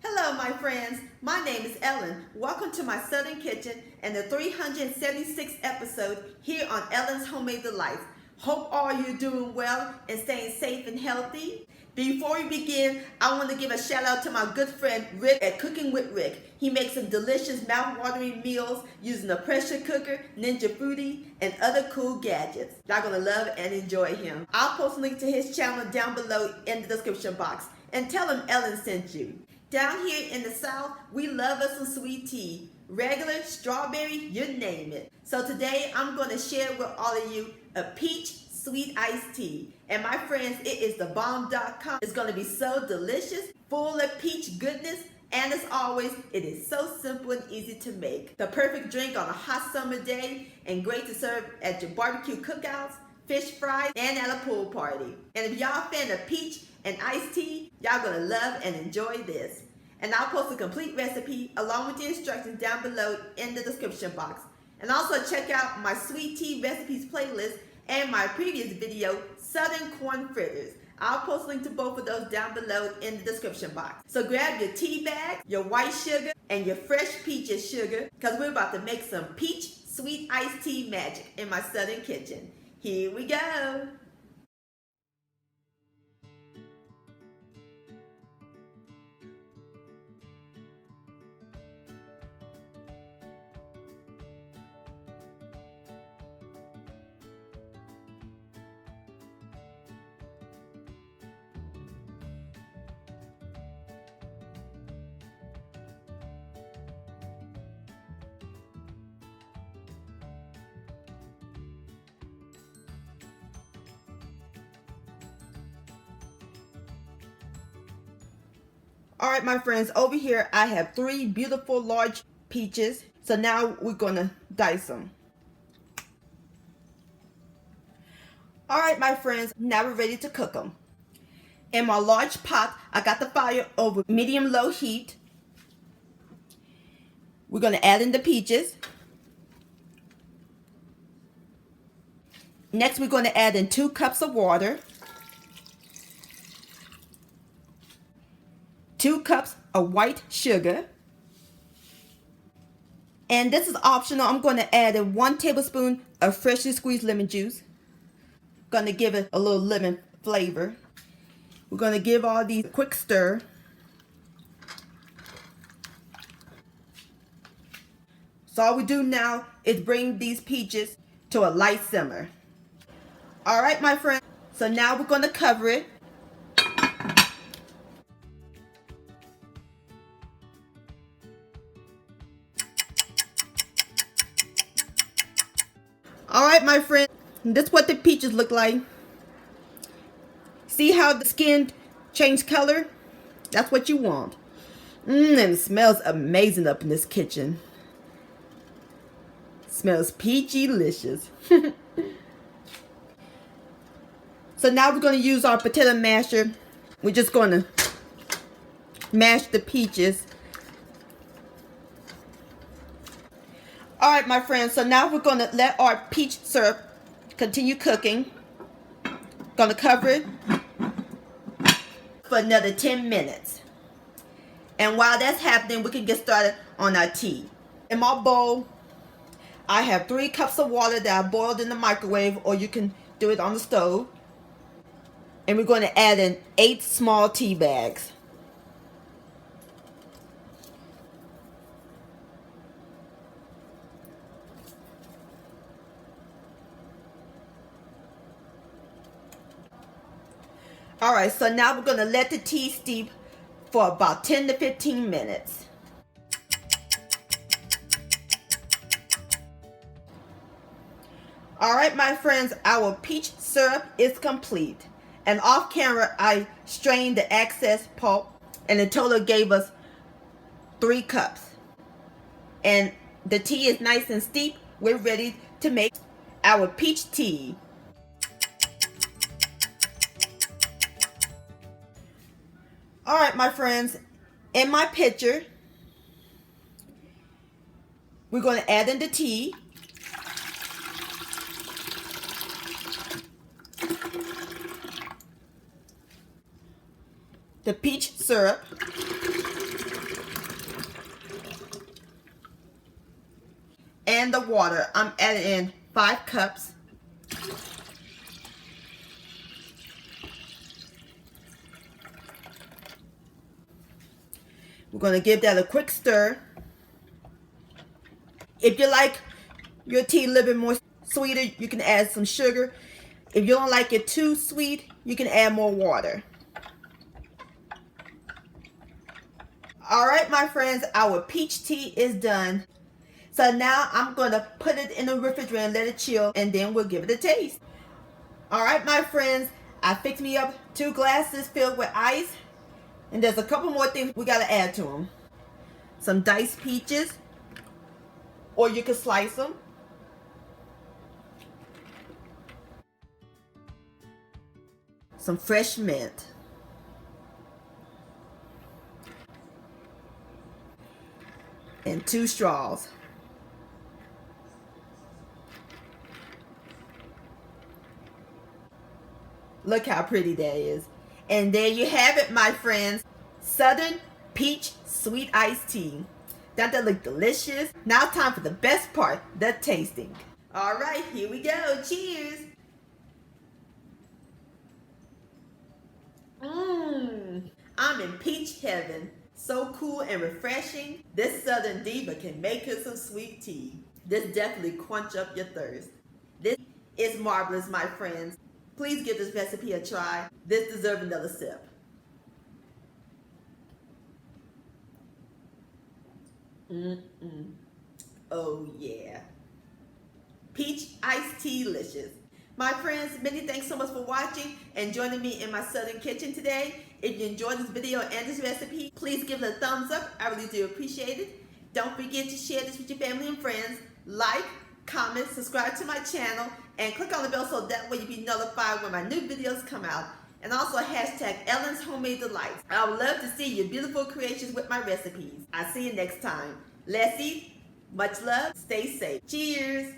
Hello, my friends. My name is Ellen. Welcome to my Southern Kitchen and the 376th episode here on Ellen's Homemade Delights. Hope all you're doing well and staying safe and healthy. Before we begin, I want to give a shout out to my good friend Rick at Cooking with Rick. He makes some delicious mouth-watering meals using a pressure cooker, Ninja Foodie, and other cool gadgets. Y'all gonna love and enjoy him. I'll post a link to his channel down below in the description box. And tell him Ellen sent you. Down here in the South, we love us some sweet tea. Regular, strawberry, you name it. So today, I'm going to share with all of you a peach sweet iced tea. And my friends, it is thebomb.com. It's going to be so delicious, full of peach goodness, and as always, it is so simple and easy to make. The perfect drink on a hot summer day, and great to serve at your BBQ Cookouts, fish fries, and at a pool party. And if y'all a fan of peach and iced tea, y'all gonna love and enjoy this. And I'll post a complete recipe along with the instructions down below in the description box. And also check out my sweet tea recipes playlist and my previous video, Southern Corn Fritters. I'll post a link to both of those down below in the description box. So grab your tea bag, your white sugar, and your fresh peaches sugar, because we're about to make some peach sweet iced tea magic in my Southern kitchen. Here we go. All right, my friends, over here I have 3 beautiful large peaches. So now we're gonna dice them. All right, my friends, now we're ready to cook them. In my large pot, I got the fire over medium-low heat. We're gonna add in the peaches. Next, we're gonna add in 2 cups of water. 2 cups of white sugar. And this is optional. I'm going to add in 1 tablespoon of freshly squeezed lemon juice. Going to give it a little lemon flavor. We're going to give all these a quick stir. So all we do now is bring these peaches to a light simmer. All right, my friends. So now we're going to cover it. All right, my friend, this is what the peaches look like. See how the skin changed color? That's what you want. And it smells amazing up in this kitchen. Smells peachy-licious. So now we're going to use our potato masher. We're just going to mash the peaches. All right, my friends, so now we're going to let our peach syrup continue cooking. Going to cover it for another 10 minutes. And while that's happening, we can get started on our tea. In my bowl, I have 3 cups of water that I boiled in the microwave, or you can do it on the stove. And we're going to add in 8 small tea bags. All right, so now we're going to let the tea steep for about 10 to 15 minutes. All right, my friends, our peach syrup is complete. And off camera, I strained the excess pulp, and in total gave us 3 cups. And the tea is nice and steep. We're ready to make our peach tea. All right, my friends, in my pitcher, we're going to add in the tea. The peach syrup. and the water. I'm adding in 5 cups. We're going to give that a quick stir. If you like your tea a little bit more sweeter, you can add some sugar. If you don't like it too sweet, you can add more water. Alright, my friends, our peach tea is done. So now I'm going to put it in the refrigerator and let it chill, and then we'll give it a taste. Alright, my friends, I fixed me up 2 glasses filled with ice. And there's a couple more things we got to add to them. Some diced peaches, or you can slice them. Some fresh mint. And 2 straws. Look how pretty that is. And there you have it, my friends. Southern Peach Sweet Iced Tea. Don't that look delicious? Now time for the best part, the tasting. Alright, here we go. Cheers. I'm in peach heaven. So cool and refreshing. This Southern Diva can make us some sweet tea. This definitely quench up your thirst. This is marvelous, my friends. Please give this recipe a try. This deserves another sip. Oh yeah. Peach iced tea delicious. My friends, many thanks so much for watching and joining me in my Southern kitchen today. If you enjoyed this video and this recipe, please give it a thumbs up. I really do appreciate it. Don't forget to share this with your family and friends. Like, comment, subscribe to my channel, and click on the bell so that way you'll be notified when my new videos come out. And also hashtag Ellen's Homemade Delights. I would love to see your beautiful creations with my recipes. I'll see you next time. Let's eat. Much love. Stay safe. Cheers.